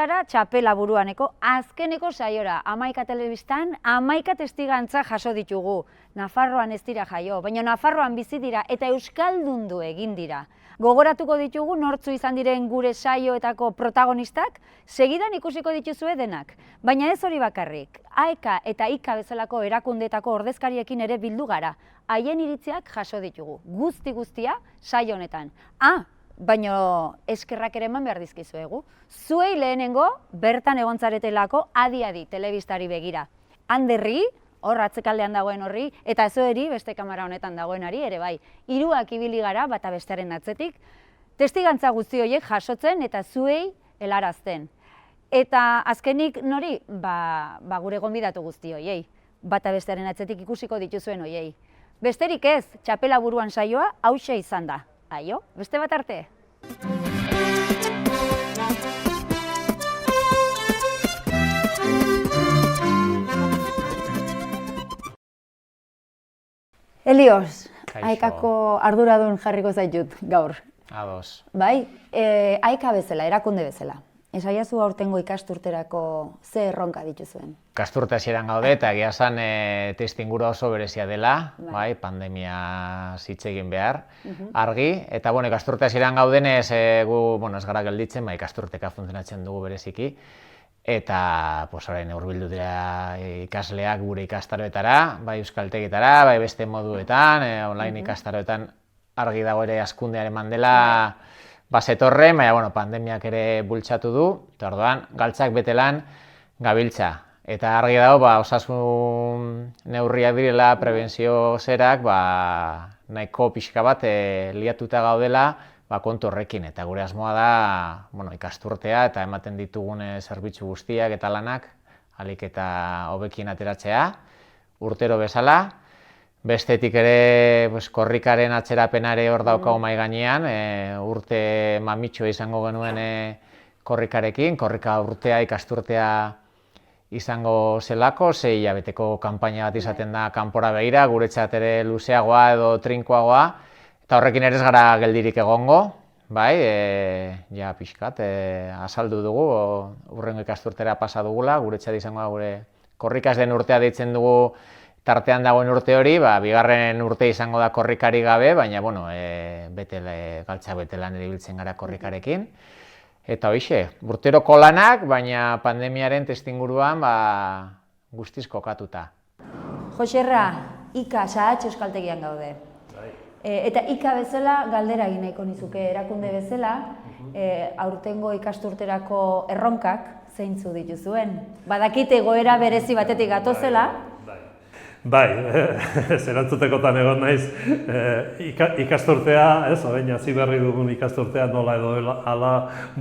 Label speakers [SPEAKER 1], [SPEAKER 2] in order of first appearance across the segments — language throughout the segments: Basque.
[SPEAKER 1] gara txapela buruaneko azkeneko saiora. 11 telebistan 11 testigantza jaso ditugu. Nafarroan ez dira jaio, baina Nafarroan bizi dira eta euskaldundu egin dira. Gogoratuko ditugu nortzu izan diren gure saioetako protagonistak, segidan ikusiko dituzue denak. Baina ez hori bakarrik, AEKA eta IKA bezalako erakundetako ordezkariekin ere bildu gara. Haien iritziak jaso ditugu, guztia saio honetan. Baina eskerrak ere eman behar dizkizuegu. Zuei lehenengo, bertan egontzaretelako adi-adi telebistari begira. Handerri, hor atzekaldean dagoen horri, eta zueri beste kamera honetan dagoenari ere bai. Hiruak ibili gara bata bestearen atzetik, testigantza guzti horiek jasotzen eta zuei helarazten. Eta azkenik nori? Gure gonbidatu guzti horiei. Bata bestearen atzetik ikusiko dituzuen horiei. Besterik ez, txapela buruan saioa hauxe izan da. Aio, beste bat arte. Elios, AEKako arduradun jarriko zaitut gaur.
[SPEAKER 2] Ados.
[SPEAKER 1] Bai, AEKA bezala, erakunde bezala. Esaiazu aurtengo ikasturterako ze erronka dituzuen?
[SPEAKER 2] Ikasturte hasieran gaude eta egia esan testuingurua oso berezia dela, bai, pandemia hitz egin behar, argi. Eta ikasturte hasieran gaudenez ez gara gelditzen, ikasturteka funtzionatzen dugu bereziki. Eta orain hurbildu dira ikasleak gure ikastaroetara, bai euskaltegietara, bai beste moduetan, online ikastaroetan argi dago ere hazkundearen mandela bazetorren, baina pandemiak ere bultzatu du, eta orduan galtzak betelan gabiltza. Eta argi dago osasun neurriak direla, prebentzio zerak, nahiko pixka bat liatuta gaudela kontu horrekin. Eta gure asmoa da ikasturtea eta ematen ditugun zerbitzu guztiak eta lanak ahalik eta hobekin ateratzea, urtero bezala. Bestetik ere korrikaren atzerapenare hor daukagu mahai gainean, urte mamitxoa izango genuen korrikarekin, korrika urtea, ikasturtea izango zelako, 6 hilabeteko kanpaina bat izaten da kanpora begira, guretzat ere luzeagoa edo trinkoagoa, eta horrekin ere ez gara geldirik egongo, bai, ja pixkat, azaldu dugu, hurrengo ikasturtera pasa dugula, guretzat izango da gure korrikaz den urtea deitzen dugu tartean dagoen urte hori, bigarren urte izango da korrikari gabe, baina, galtza betelan erabiltzen gara korrikarekin. Eta hoxe, urteroko lanak, baina pandemiaren testuinguruan guztiz kokatuta.
[SPEAKER 1] Joserra, IKA Sahatx euskaltegian gaude. Eta IKA bezala galdera egin nahiko nizuke erakunde bezala, aurtengo ikasturterako erronkak zeintzu dituzuen. Badakite egoera berezi batetik gatozela.
[SPEAKER 3] Bai, zerantzutekotan egon naiz, ikasturtea, orain hasi berri dugun ikasturtea nola edo ala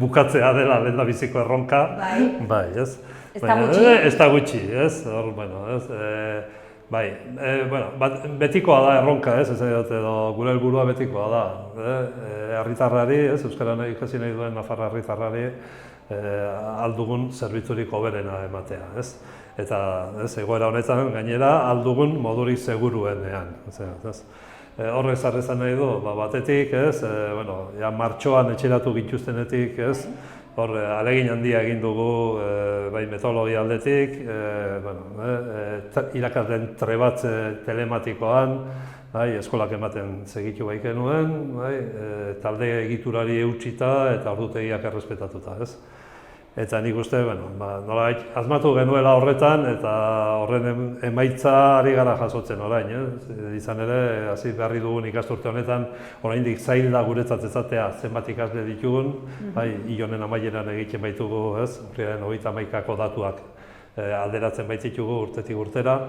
[SPEAKER 3] bukatzea dela lehendabiziko erronka. Bai, ez?
[SPEAKER 1] Ez da gutxi?
[SPEAKER 3] Ez da gutxi, ez? Bai, betikoa da erronka, ez dut edo gure helburua betikoa da. Herritarrari, euskaran ikasi nahi duen Nafarra herritarrari, aldugun zerbitzurik hoberena ematea, ez? Eta egoera honetan gainera aldugun modurik seguruenean. Horrek zarrezan nahi du, batetik, martxoan etxeratu gintuztenetik, hor ahalegin handia egin dugu bai metodologia aldetik, irakasleen trebatze telematikoan, eskolak ematen segitu baik genuen, talde egiturari eutsita eta ordutegiak errespetatuta. Eta nik uste, nolabait asmatu genuela horretan eta horren emaitza ari gara jasotzen orain. Izan ere, hasi berri dugun ikasturte honetan, oraindik zail da guretzat ezatea zenbat ikasle ditugun, hilonen amaieran egiten baitugu, urriaren 31ko datuak alderatzen baititugu urtetik urtera,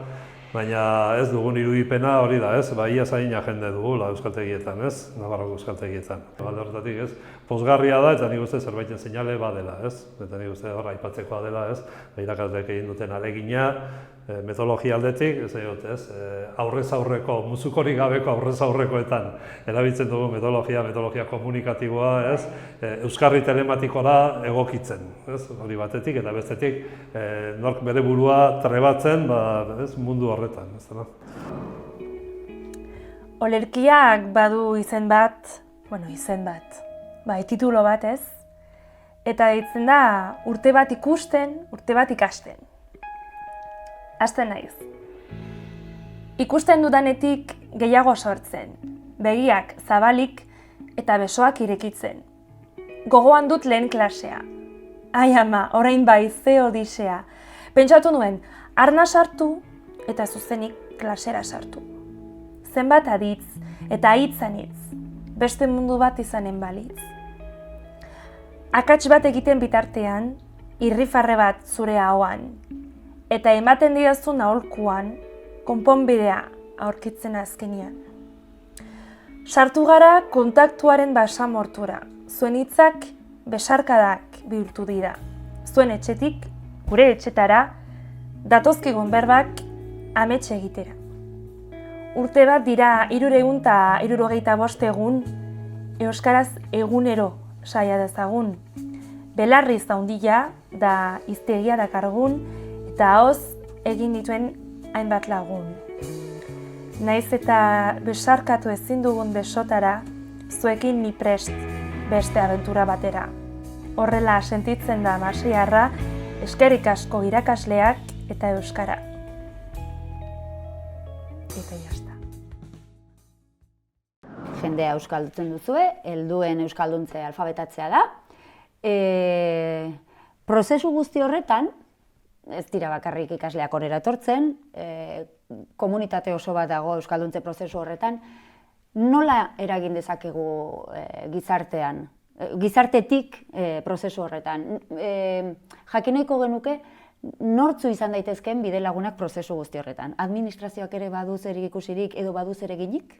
[SPEAKER 3] baina ez dugun irudipena hori da, ia zaina jende dugula euskaltegietan, Nafarroko euskaltegietan. Alde horretatik, pozgarria da eta nik uste zerbaiten seinale badela, eta nik uste hor aipatzekoa dela, irakasleek egin duten ahalegina, metodologia aldetik, aurrez aurreko, musukorik gabeko aurrez aurrekoetan erabiltzen dugu metodologia komunikatiboa, euskarri telematikora egokitzen, hori batetik eta bestetik nork bere burua trebatzen mundu horretan.
[SPEAKER 4] Olerkiak badu izen bat, titulo bat, eta deitzen da urte bat ikusten, urte bat ikasten. Hasten naiz. Ikusten dudanetik gehiago sortzen, begiak zabalik eta besoak irekitzen. Gogoan dut lehen klasea. Ai ama, orain bai, ze odisea. Pentsatu nuen, arna sartu eta zuzenik klasera sartu. Zenbat aditz eta hitzanitz, beste mundu bat izanen balitz. Akats bat egiten bitartean, irrifarre bat zure ahoan, eta ematen didazun aholkuan, konponbidea aurkitzen azkenian. Sartu gara kontaktuaren basamortura, zuen hitzak besarkadak bihurtu dira. Zuen etxetik, gure etxetara, datozkigun berbak amets egitera. Urte bat dira 365 egun, euskaraz egunero saia dezagun. Belarriz handia da hiztegia dakargun eta ahoz egin dituen hainbat lagun. Naiz eta besarkatu ezin dugun besotara, zuekin ni prest beste abentura batera. Horrela sentitzen da Masiarra, eskerrik asko irakasleak eta euskara. Eta jazta.
[SPEAKER 1] Jendea euskaldutzen duzue, helduen euskalduntze alfabetatzea da. Prozesu guzti horretan, ez dira bakarrik ikasleak onera etortzen, komunitate oso bat dago euskalduntze prozesu horretan, nola eragin dezakegu gizartean, gizartetik prozesu horretan. Jakin nahiko genuke, nortzu izan daitezkeen bidelagunak prozesu guzti horretan? Administrazioak ere badu zer ikusirik edo badu zer eginik?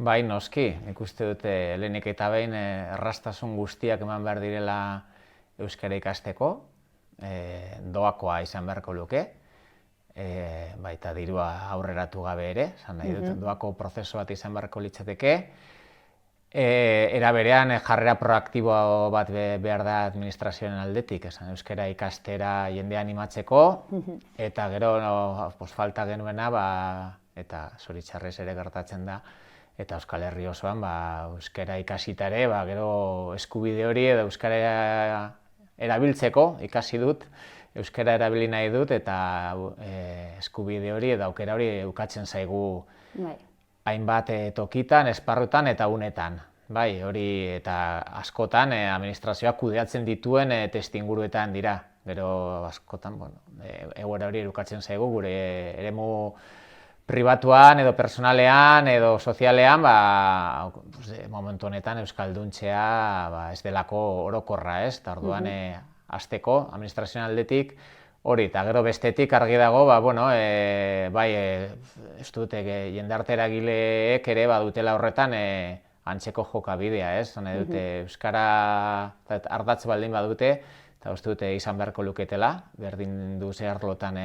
[SPEAKER 2] Bai, noski, ikuste dute lehenik eta behin erraztasun guztiak eman behar direla euskara ikasteko, doakoa izan beharko luke, baita dirua aurreratu gabe ere, esan nahi dut, doako prozesu bat izan beharko litzateke. Era berean jarrera proaktibo bat behar da administrazioen aldetik, esan euskara ikastera jendea animatzeko, eta gero falta genuena, eta zoritxarrez ere gertatzen da, eta Euskal Herri osoan euskara ikasitare, gero eskubide hori edo euskara erabiltzeko ikasi dut, euskara erabili nahi dut, eta eskubide hori edo aukera hori ukatzen zaigu hainbat tokitan, esparrutan eta unetan. Bai, hori eta askotan administrazioak kudeatzen dituen testuinguruetan dira. Gero askotan, egoera hori ukatzen zaigu gure eremu pribatuan edo personalean edo sozialean, momentu honetan euskalduntzea ez delako orokorra, ez? Orduan hasteko administrazioen aldetik hori, eta gero bestetik argi dago, ez dute jendarte eragileek ere badutela horretan antzeko jokabidea, ez? Nahi dute euskara ardatz baldin badute, eta uste dute izan beharko luketela, berdin du ze arlotan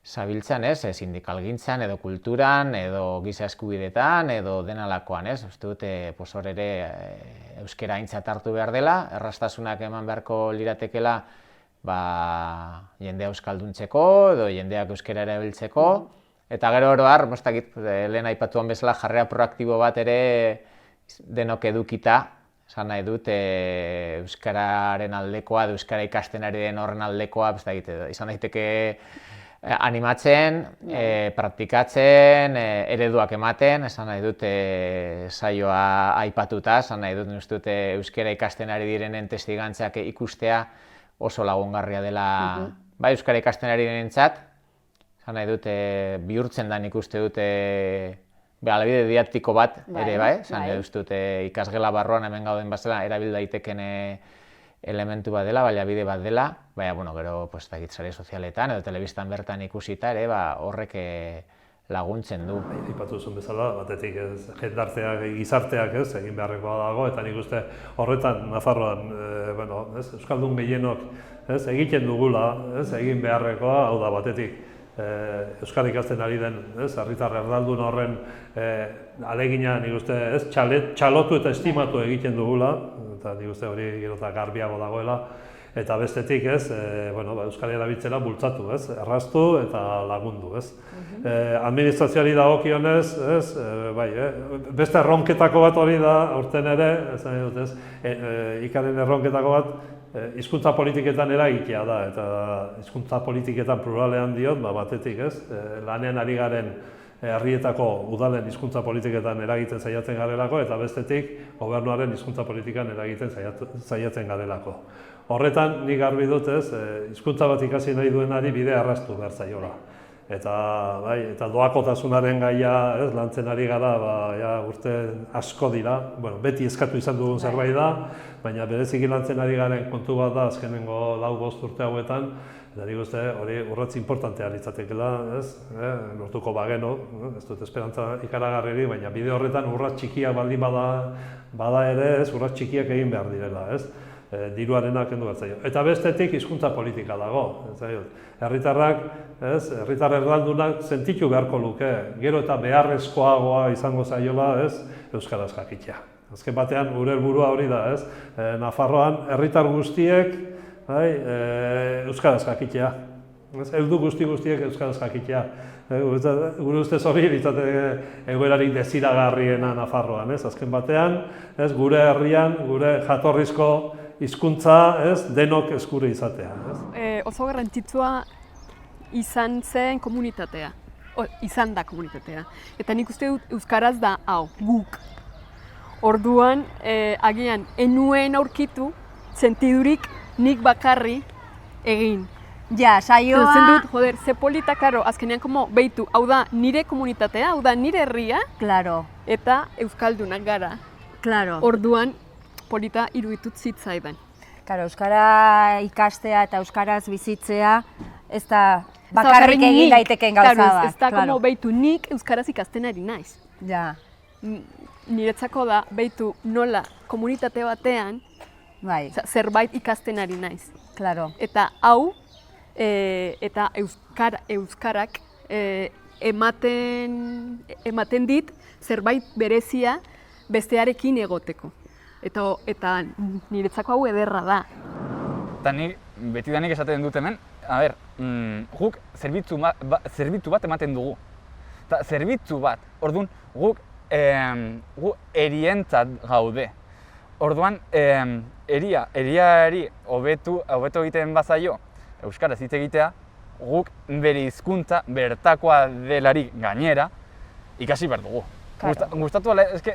[SPEAKER 2] zabiltzan, ez? Sindikalgintzan, edo kulturan, edo giza eskubidetan, edo denalakoan, ez? Uste dute hor ere euskara aintzat hartu behar dela, erraztasunak eman beharko liratekela jendea euskalduntzeko edo jendeak euskara erabiltzeko, eta gero oro har, lehen aipatuan bezala jarrera proaktibo bat ere denok edukita, esan nahi dut euskararen aldekoa, euskara ikasten ari den horren aldekoa, izan daiteke animatzen, praktikatzen, ereduak ematen, esan nahi dut saioa aipatuta, esan nahi dut euskara ikasten ari direnen testigantzak ikustea oso lagungarria dela euskara ikasten ari direnentzat, esan nahi dut bihurtzen da nik uste dut alabide didaktiko bat ere, esan dut ikasgela barruan hemen gauden bazela erabil daiteken elementu bat dela, baliabide bat dela, gero sare sozialetan edo telebistan bertan ikusita ere horrek laguntzen du.
[SPEAKER 3] Aipatu zuen bezala, batetik jendarteak, gizarteak egin beharrekoa dago, eta nik uste horretan Nafarroan euskaldun gehienok egiten dugula, egin beharrekoa, hau da batetik euskara ikasten ari den herritar erdaldun horren alegina nik uste txalotu eta estimatu egiten dugula, eta nik uste hori gero eta garbiago dagoela, eta bestetik euskara erabiltzera bultzatu, erraztu eta lagundu. Administrazioari dagokionez, beste erronketako bat hori da aurten ere, ikaren erronketako bat, hizkuntza politiketan eragitea da, eta hizkuntza politiketan pluralean diot, batetik ez, lanean ari garen herrietako udalen hizkuntza politiketan eragiten saiatzen garelako, eta bestetik gobernuaren hizkuntza politikan eragiten saiatzen garelako. Horretan, nik garbi dut ez, hizkuntza bat ikasi nahi duenari bidea arrastu behar zaiola. Eta doakotasunaren gaia lantzen ari gara, urte asko dira, beti eskatu izan dugun zerbait da, baina bereziki lantzen ari garen kontu bat da azkenengo 4-5 urte hauetan, eta nik uste hori urrats importantea litzatekeela, lortuko bageno, ez dut esperantza ikaragarri, baina bide horretan urrats txikiak baldin bada ere, urrats txikiak egin behar direla, diruarena kendu behar zaio. Eta bestetik hizkuntza politika dago, herritarrak, herritar erraldunak sentitu beharko luke, gero eta beharrezkoagoa izango zaiola, euskaraz jakitea. Azken batean gure helburua hori da, Nafarroan herritar guztiek euskaraz jakitea. Heldu guztiek euskaraz jakitea. Gure ustez hori litzateke egoerarik desiragarriena Nafarroan, azken batean, gure herrian, gure jatorrizko hizkuntza, denok eskure izatea.
[SPEAKER 5] Oso garrantzitsua izan zen komunitatea, izan da komunitatea. Eta nik uste dut euskaraz da hau, guk. Orduan, agian, enuen aurkitu, sentidurik nik bakarri egin.
[SPEAKER 1] Ja, saioa...
[SPEAKER 5] Zen dut, joder, ze polita, karo, azkenean behitu, hau da nire komunitatea, hau da nire herria,
[SPEAKER 1] Claro.
[SPEAKER 5] eta euskaldunak gara.
[SPEAKER 1] Claro.
[SPEAKER 5] Orduan, polita iruditut zitzaidan.
[SPEAKER 1] Claro, euskara ikastea eta euskaraz bizitzea, ez da bakarrik egin daiteken gauza bat.
[SPEAKER 5] Ez da como behitu, nik euskaraz ikasten ari naiz.
[SPEAKER 1] Ja.
[SPEAKER 5] Niretzako da, behitu nola komunitate batean, zerbait ikasten ari naiz.
[SPEAKER 1] Claro.
[SPEAKER 5] Eta hau, eta euskarak ematen dit zerbait berezia bestearekin egoteko. Eta niretzako hau ederra da.
[SPEAKER 6] Eta nik betidanik esaten dut hemen, guk zerbitzu bat ematen dugu. Eta zerbitzu bat, orduan guk erientzat gaude. Orduan, eriari hobeto egiten bazaio, euskaraz hitz egitea, guk bere hizkuntza bertakoa delarik gainera ikasi behar dugu. Gustatu ala, eske,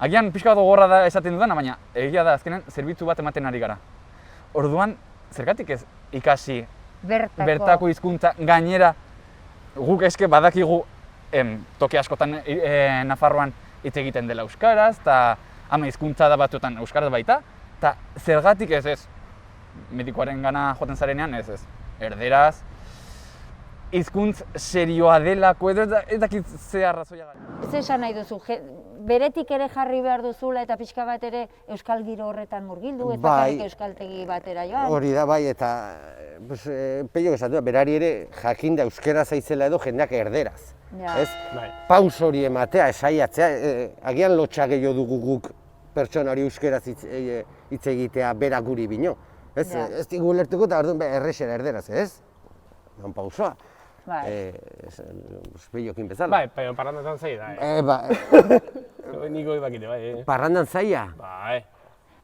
[SPEAKER 6] agian pixka bat gogorra da esaten dudana, baina egia da azkenen zerbitzu bat ematen ari gara. Orduan, zergatik ez ikasi bertako hizkuntza gainera guk eske badakigu toki askotan Nafarroan hitz egiten dela euskaraz, eta ama hizkuntza da batzuetan euskaraz baita, eta zergatik ez, medikoaren gana joaten zarenean ez, erderaz, hizkuntz serioa delako, ez dakit ze arrazoia gara.
[SPEAKER 1] Ez esan nahi duzu, beretik ere jarri behar duzula eta pixka bat ere euskal giro horretan murgildu, ez bakarrik euskaltegi batera joan.
[SPEAKER 7] Hori da, bai, eta Peio esatu da, berari ere jakinda euskera zaizela edo jendeak erderaz. Paus hori ematea, esaiatzea, agian lotxa gehiago dugu guk pertsona hori euskeraz hitz egitea bera guri bino. Ez digu lertuko eta errexera erderaz, ez? Non pausoa. Peiokin bezala.
[SPEAKER 8] Bai, Peio parrandan zaila. Niko ibakite, bai.
[SPEAKER 7] Parrandan zaila?
[SPEAKER 8] Bai.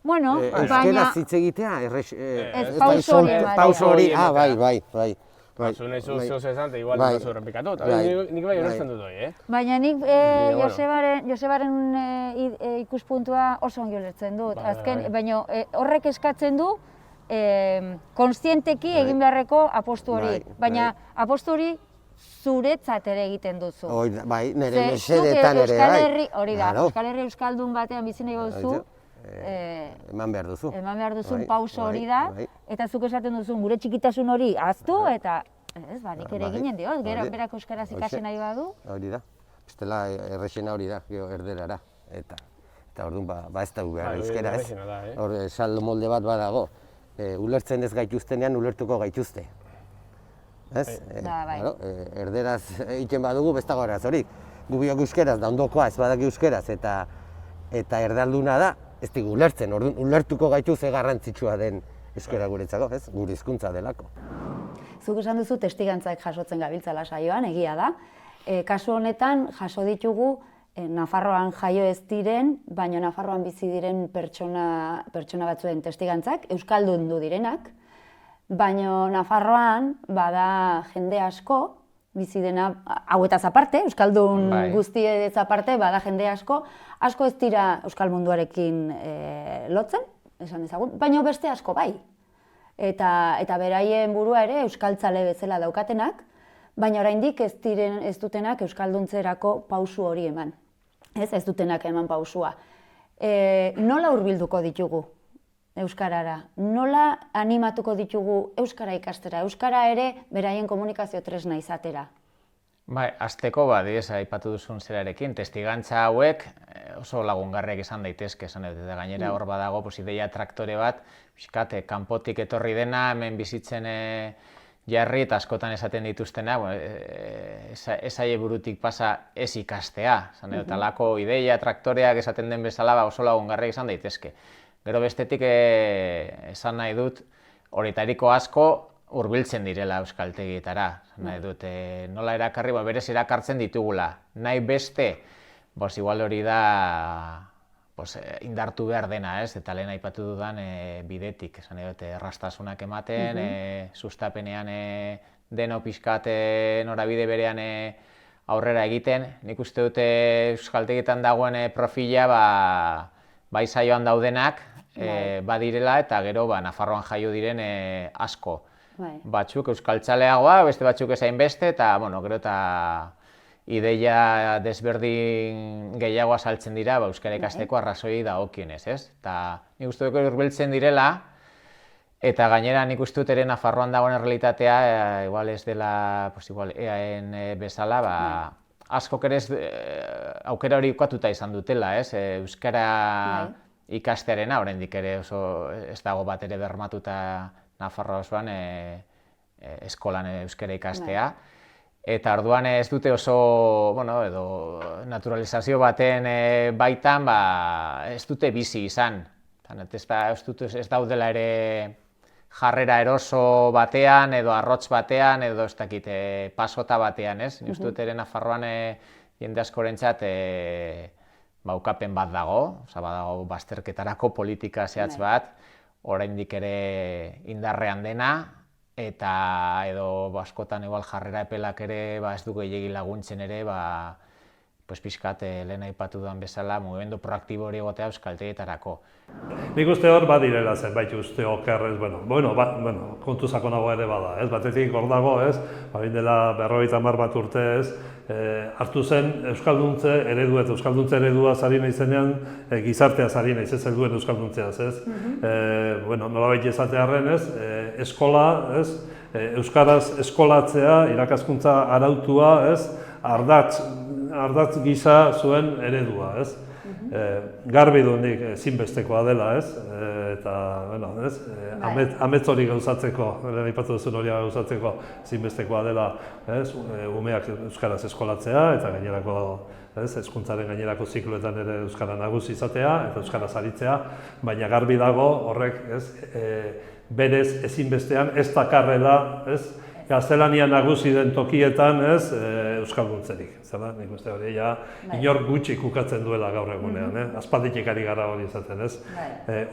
[SPEAKER 1] Bueno,
[SPEAKER 7] euskeraz hitz egitea,
[SPEAKER 1] paus hori,
[SPEAKER 7] bai.
[SPEAKER 8] Zu nahi zuz esan, eta igual ez errepikatu. Nik bai honesten dut hori,
[SPEAKER 1] Baina nik Josebaren ikuspuntua oso ongi ulertzen dut. Baina horrek eskatzen du konstienteki egin beharreko apostu hori. Baina apostu hori zuretzat ere egiten duzu.
[SPEAKER 7] Bai, nire mesedetan ere, bai.
[SPEAKER 1] Hori da, Euskal Herri euskaldun batean bizi nahi baduzu,
[SPEAKER 7] eman behar duzu.
[SPEAKER 1] Eman behar duzun pauso hori da, eta zuk esaten duzun gure txikitasun hori ahaztu, eta nik ere eginen diot, berak euskaraz ikasi nahi badu.
[SPEAKER 7] Hori da, bestela errexena hori da, erderara. Eta orduan, ez da behar euskera, ez? Hor, saldo molde bat badago. Ulertzen ez gaituztenean, ulertuko gaituzte. Ez? Erderaz egiten badugu, bestago arazorik. Gubiok euskeraz, da ondokoa, ez badaki euskeraz, eta erdalduna da, ez digu ulertzen, ulertuko gaitu ze garrantzitsua den euskara guretzako, ez? Gure hizkuntza delako.
[SPEAKER 1] Zuk esan duzu testigantzak jasotzen gabiltzala saioan, egia da. Kasu honetan jaso ditugu Nafarroan jaio ez diren, baina Nafarroan bizi diren pertsona batzuen testigantzak, euskaldundu direnak, baina Nafarroan bada jende asko, bizi dena, hauetaz aparte, euskaldun guztietaz aparte, bada jende asko ez dira euskal munduarekin lotzen, esan dezagun, baina beste asko bai. Eta beraien burua ere euskaltzale bezala daukatenak, baina oraindik ez dutenak euskalduntzerako pausu hori eman. Ez dutenak eman pausua. Nola hurbilduko ditugu euskarara? Nola animatuko ditugu euskara ikastera? Euskara ere beraien komunikazio tresna izatera.
[SPEAKER 2] Bai, hasteko badiez aipatu duzun zerarekin, testigantza hauek oso lagungarriak izan daitezke, esan dut, eta gainera hor badago ideia traktore bat, pixkat, kanpotik etorri dena, hemen bizitzen jarri eta askotan esaten dituztena, ez aie burutik pasa ez ikastea, esan dut, alako ideia traktoreak esaten den bezala oso lagungarriak izan daitezke. Gero bestetik esan nahi dut, horietariko asko hurbiltzen direla euskaltegietara. Nahi dut, nola erakarri, berez erakartzen ditugula. Nahi beste, igual hori da indartu behar dena, eta lehen aipatu dudan bidetik. Nahi dut, errastasunak ematen, sustapenean deno pixkat norabide berean aurrera egiten. Nik uste dute euskaltegietan dagoen profila bai saioan daudenak badirela eta gero Nafarroan jaio diren asko. Batzuk euskaltzaleagoa, beste batzuk ezain beste, eta gero eta ideia desberdin gehiago saltzen dira euskara ikasteko arrazoi dagokienez, ez? Eta nik uste dut hurbiltzen direla, eta gainera nik uste dut ere Nafarroan dagoen errealitatea, igual ez dela EAen bezala, askok ere aukera hori ukatuta izan dutela, ez? Euskara ikastearena, oraindik ere oso ez dago bat ere bermatuta Nafarroa osoan eskolan euskara ikastea. Eta orduan ez dute oso, edo naturalizazio baten baitan, ez dute bizi izan. Ez daudela ere jarrera eroso batean, edo arrotz batean, edo ez dakit pasota batean, ez? Ni uste dut ere Nafarroan jende askorentzat ukapen bat dago, badago bazterketarako politika zehatz bat, oraindik ere indarrean dena, eta edo askotan igual jarrera epelak ere ez du gehiegi laguntzen ere, pixkat lehen aipatu dudan bezala, mugimendu proaktibo hori egotea euskaltegietarako.
[SPEAKER 3] Nik uste hor badirela zenbait uste okerrez, kontu sakonago ere bada, ez? Batetik hor dago, ez? Dela 50 bat urte, ez? Hartu zen euskalduntze eredu eta euskalduntze eredua zari naizenean gizartea zari naiz, ez helduen euskalduntzeaz, ez? Nolabait esatearren, ez? Eskola, ez? Euskaraz eskolatzea, irakaskuntza arautua, ez? Ardatz gisa zuen eredua, ez? Garbi du nik ezinbestekoa dela, ez? Eta, amets hori gauzatzeko, lehen aipatu duzun hori gauzatzeko ezinbestekoa dela, ez? Umeak euskaraz eskolatzea eta gainerako, ez? Hezkuntzaren gainerako zikloetan ere euskara nagusi izatea eta euskaraz aritzea, baina garbi dago horrek, ez? Berez ezinbestean ez dakarrela, ez? Gaztelania nagusi den tokietan, ez, euskalduntzerik. Zela, nik uste hori, inor gutxi kukatzen duela gaur egunean, aspalditik ari gara hori izaten, ez.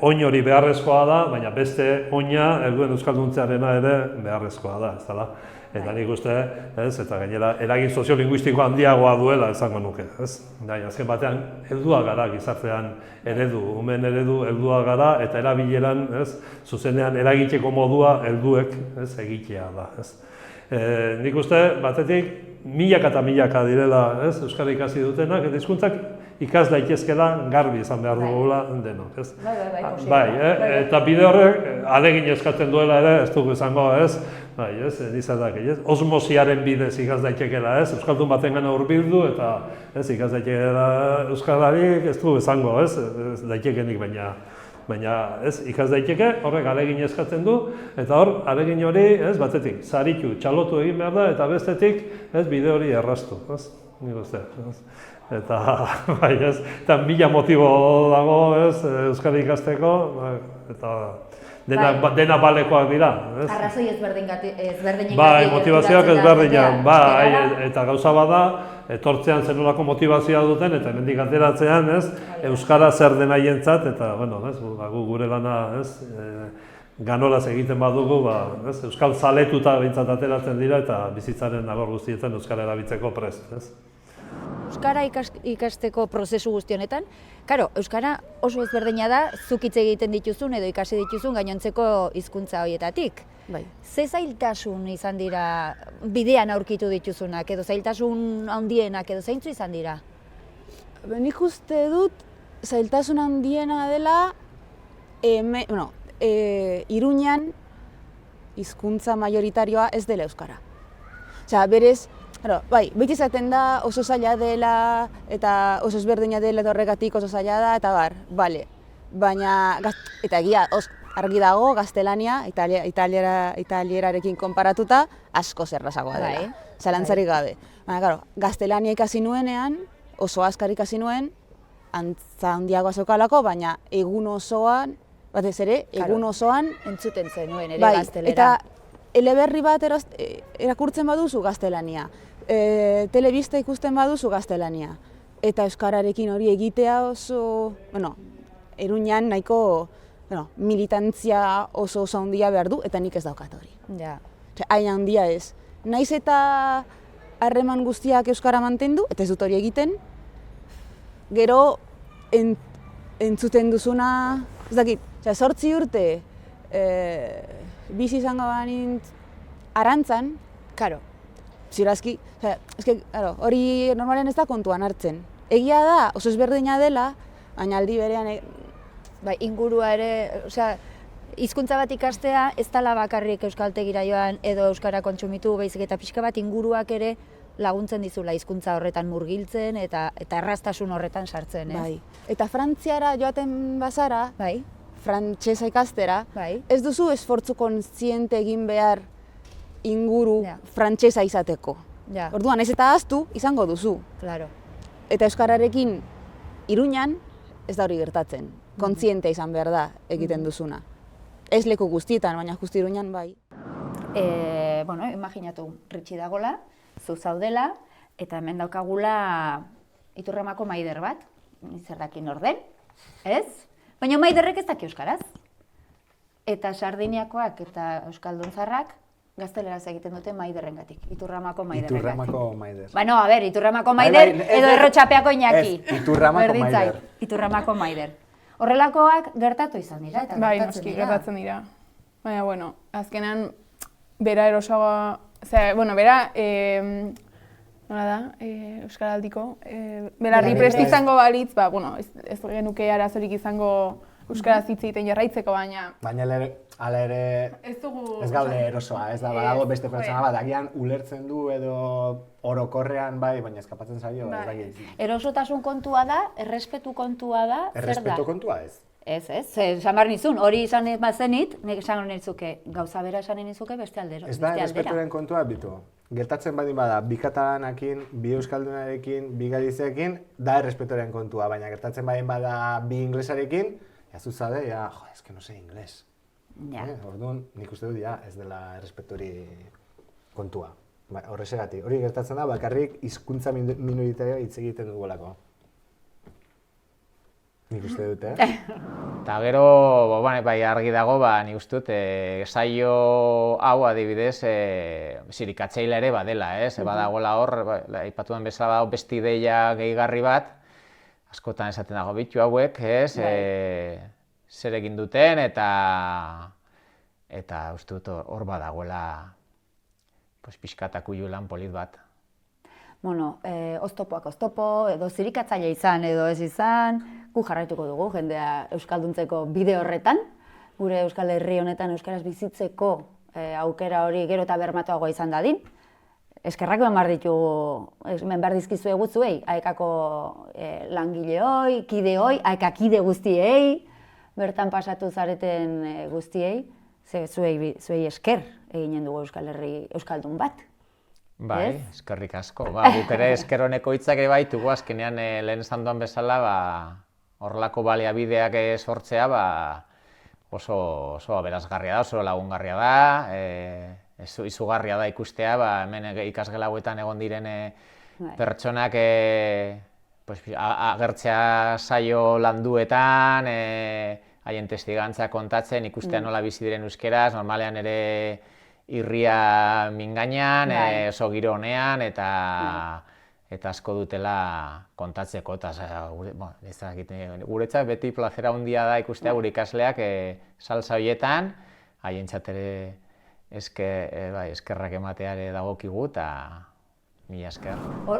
[SPEAKER 3] Oin hori beharrezkoa da, baina beste oina helduen euskalduntzearena ere beharrezkoa da, ez dela. Eta nik uste, ez, eta gainera, eragin soziolinguistiko handiagoa duela esango nuke, ez. Azken batean, heldua gara gizartean eredu, umen eredu heldua gara, eta erabileran, ez, zuzenean eragiteko modua helduek, ez, egitea da, ez. Nik uste, batetik, milaka eta milaka direla, ez, euskara ikasi dutenak, eta hizkuntzak ikas daitezkela garbi izan behar dugula denok, ez. Eta bide horrek, alegin eskatzen duela ere, ez dugu izango, ez, nizatak, ez, osmosiaren bidez ikas daitekela, ez, euskaldun baten gana hurbildu, eta ez, ikas daitekela euskalarik, ez dugu izango, ez, daitekenik baina, ez, ikas daiteke, horrek alegin eskatzen du, eta hor, alegin hori, ez, batetik, saritu, txalotu egin behar da, eta bestetik, ez, bide hori erraztu, ez, nik uste, ez. Eta, ez, eta mila motibo dago, ez, euskara ikasteko, eta dena balekoak dira, ez.
[SPEAKER 1] Arrazoi ezberdinak.
[SPEAKER 3] Bai, motivazioak ezberdinak, bai, eta gauza bada, etortzean zer nolako motivazioa duten, eta hemendik ateratzean, ez, euskara zer den haientzat, eta, bueno, ez, gu gure lana, ez, ganolaz egiten badugu, ez, euskal zaletuta behintzat ateratzen dira, eta bizitzaren alor guztietan euskara erabiltzeko prest, ez.
[SPEAKER 1] Euskara ikasteko prozesu guzti honetan, karo, euskara oso ezberdina da, zuk hitz egiten dituzun edo ikasi dituzun gainontzeko hizkuntza horietatik.
[SPEAKER 9] Bai.
[SPEAKER 1] Ze zailtasun izan dira bidean aurkitu dituzunak, edo zailtasun handienak, edo zeintzu izan dira?
[SPEAKER 9] Nik uste dut zailtasun handiena dela, Iruñan hizkuntza majoritarioa ez dela euskara. Osea, berez, bai, beti izaten da oso zaila dela eta oso ezberdina dela eta horregatik oso zaila da eta bar, bale. Baina, eta egia, argi dago, gaztelania, italierarekin konparatuta, asko zerrazagoa dela. Zalantzarik gabe. Baina, claro, gaztelania ikasi nuenean, oso azkar ikasi nuen, antza handiagoa zeukalako, baina egun osoan, batez ere, egun osoan
[SPEAKER 1] entzuten zenuen ere
[SPEAKER 9] bai,
[SPEAKER 1] gaztelera.
[SPEAKER 9] eta eleberri bat erakurtzen baduzu gaztelania, telebista ikusten baduzu gaztelania, eta euskararekin hori egitea oso, Iruñan nahiko militantzia oso handia behar du, eta nik ez daukat hori.
[SPEAKER 1] Ja.
[SPEAKER 9] Hain handia ez. Naiz eta harreman guztiak euskara mantendu, eta ez dut hori egiten, gero entzuten duzuna, ez dakit, 8 urte bizi izango banintz Arantzan,
[SPEAKER 1] Karo.
[SPEAKER 9] zirazki, hori normalen ez da kontuan hartzen. Egia da, oso ezberdina dela, baina aldi berean...
[SPEAKER 1] Bai, ingurua ere, osea, hizkuntza bat ikastea ez dela bakarrik euskaltegira joan edo euskara kontsumitu, baizik eta pixka bat inguruak ere laguntzen dizula hizkuntza horretan murgiltzen eta erraztasun horretan sartzen, ez?
[SPEAKER 9] Bai. Eta Frantziara joaten bazara,
[SPEAKER 1] bai,
[SPEAKER 9] frantsesa ikastera,
[SPEAKER 1] bai,
[SPEAKER 9] ez duzu esfortzu kontziente egin behar inguru frantsesa izateko.
[SPEAKER 1] Ja.
[SPEAKER 9] Orduan, ez eta ahaztu izango duzu.
[SPEAKER 1] Claro.
[SPEAKER 9] Eta euskararekin Iruñan ez da hori gertatzen. Kontziente izan behar da egiten duzuna. Ez leku guztietan, baina justu Iruñan bai.
[SPEAKER 1] Bueno, imaginatu, Ritxi dagola, zu zaudela, eta hemen daukagula Iturramako Maider bat, zer dakin orden, ez? Baina Maiderrek ez daki euskaraz. Eta Sardiniakoak eta Euskalduntzarrak gazteleraz egiten dute Maiderrengatik, Iturramako Maiderrengatik.
[SPEAKER 10] Iturramako Maider.
[SPEAKER 1] Bueno, a ber, Iturramako Maider edo Errotxapeako Iñaki.
[SPEAKER 10] Ez, Iturramako Maider.
[SPEAKER 1] Iturramako Maider. Horrelakoak gertatu izan dira, eta
[SPEAKER 11] bai, noski, gertatzen dira. Baina, bueno, azkenean, bera erosagoa, bera, nola da, Euskaraldiko, belarri prest izango balitz, ez genuke arazorik izango Euskaraz hitz egiten jarraitzeko, baina...
[SPEAKER 10] Baina hala ere ez gaude erosoa, ez da, badago beste pertsona bat, agian ulertzen du edo orokorrean bai, baina eskapatzen zaio.
[SPEAKER 1] Erosotasun kontua da, errespetu kontua da, zer da?
[SPEAKER 10] Errespetu kontua ez.
[SPEAKER 1] Ez, esan behar nizun, hori izan bazenit, nik esan nizuke, gauza bera esan nizuke beste aldera.
[SPEAKER 10] Ez da, errespetuaren kontua bitu. Gertatzen badin bada, bi katalanakin, bi euskaldunarekin, bi galizeekin, da errespetuaren kontua, baina gertatzen badin bada bi inglesarekin, zuzade, ez que no sé inglés. Orduan, nik uste dut, ez dela errespeturi kontua. Horrexegatik, hori gertatzen da, bakarrik hizkuntza minoritario hitz egiten dugulako. Nik uste dut,
[SPEAKER 2] Eta gero, bai argi dago, nik uste dut, saio hau adibidez, zirikatzaile ere badela, badagoela hor, aipatuan bezala badago beste ideia gehigarri bat, askotan esaten dago bitu hauek, zer egin duten, eta uste dut hor badagoela pixkatak lan polit bat.
[SPEAKER 1] Bueno, oztopoak oztopo, edo zirikatzaile izan edo ez izan, gu jarraituko dugu jendea euskalduntzeko bide horretan, gure Euskal Herri honetan euskaraz bizitzeko aukera hori gero eta bermatuagoa izan dadin. Eskerrak hemen behar dizkizu egutzuei, aekako langileoi, kideoi, aekakide guztiei, bertan pasatu zareten guztiei, zuei esker eginen dugu Euskal Herri euskaldun bat.
[SPEAKER 2] Bai, eskerrik asko. Guk ere esker honeko hitzak ere baitugu, azkenean lehen esan duan bezala, horrelako baliabideak sortzea oso aberasgarria da, oso lagungarria da, izugarria da ikustea, hemen ikasgela hauetan egon diren pertsonak agertzea saio landuetan, haien testigantza kontatzen, ikustea nola bizi diren euskeraz, normalean ere irria mingainan, oso giro honean, eta asko dutela kontatzeko, eta guretzat beti plazera handia da ikustea gure ikasleak salsa horietan, haientzat ere eskerrak emateare dagokigu, eta mila esker.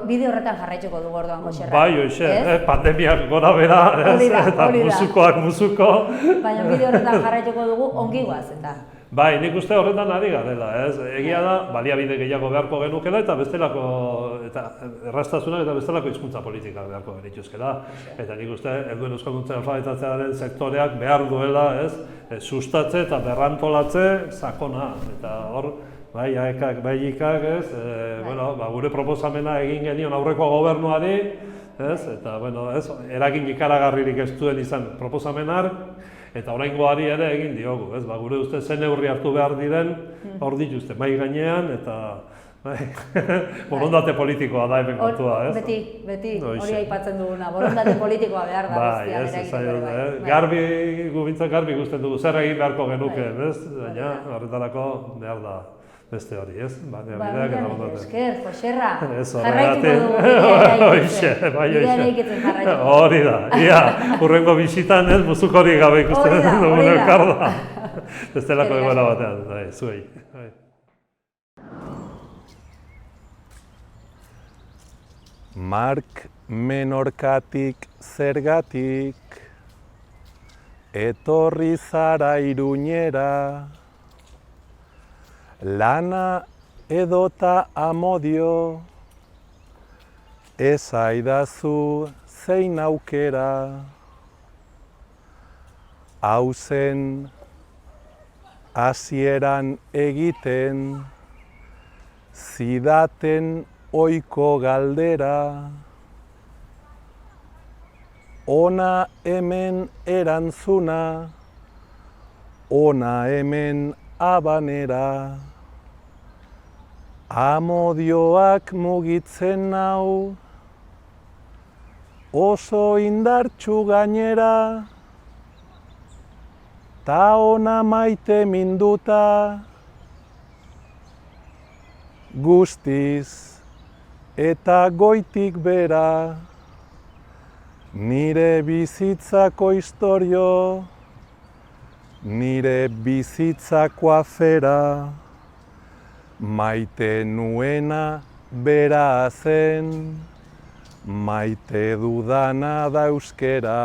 [SPEAKER 1] Bide horretan jarraituko dugu orduan, Joserra.
[SPEAKER 3] Bai, hoxe, pandemiak gora bera, eta musukoak musuko.
[SPEAKER 1] Baina bide horretan jarraituko dugu ongi guaz, eta.
[SPEAKER 3] Bai, nik uste horretan ari garela, ez? Egia da, baliabide gehiago beharko genukela eta bestelako, eta erraztasunak eta bestelako hizkuntza politika beharko genituzkela. Eta nik uste, helduen euskalduntza alfabetatzearen sektoreak behar duela, ez? Sustatze eta berrantolatze sakona. Eta hor, bai, AEKak, bai IKak, ez? Gure proposamena egin genion aurreko gobernuari, ez? Eta, eragin ikaragarririk ez duen izan proposamenar, eta oraingoari ere egin diogu, ez? Gure uste zen neurri hartu behar diren, hor dituzte, mai gainean, eta borondate politikoa da hemen kontua, ez?
[SPEAKER 1] Beti, hori aipatzen duguna, borondate politikoa behar da guztian eragiteko ere.
[SPEAKER 3] Garbi, gubintzak garbi ikusten dugu, zer egin beharko genukeen, ez? Baina, horretarako behar da beste hori, ez?
[SPEAKER 1] Esker, Joserra,
[SPEAKER 3] jarraituko dugu bidean eikitzen jarraituko. Hori da, ia, hurrengo bisitan ez, musuko hori gabe ikusten dugun elkar da. Bestelako egoera batean, zuei.
[SPEAKER 12] Mark Menorkatik zergatik, etorri zara Iruñera, lana edota amodio, esaidazu zein aukera, hau zen hasieran egiten, zidaten ohiko galdera, ona hemen erantzuna, ona hemen abanera, amodioak mugitzen nau, oso indartsu gainera, ta ona maite minduta, guztiz eta goitik bera, nire bizitzako istorio, nire bizitzako afera, maite nuena bera zen, maite dudana da euskera.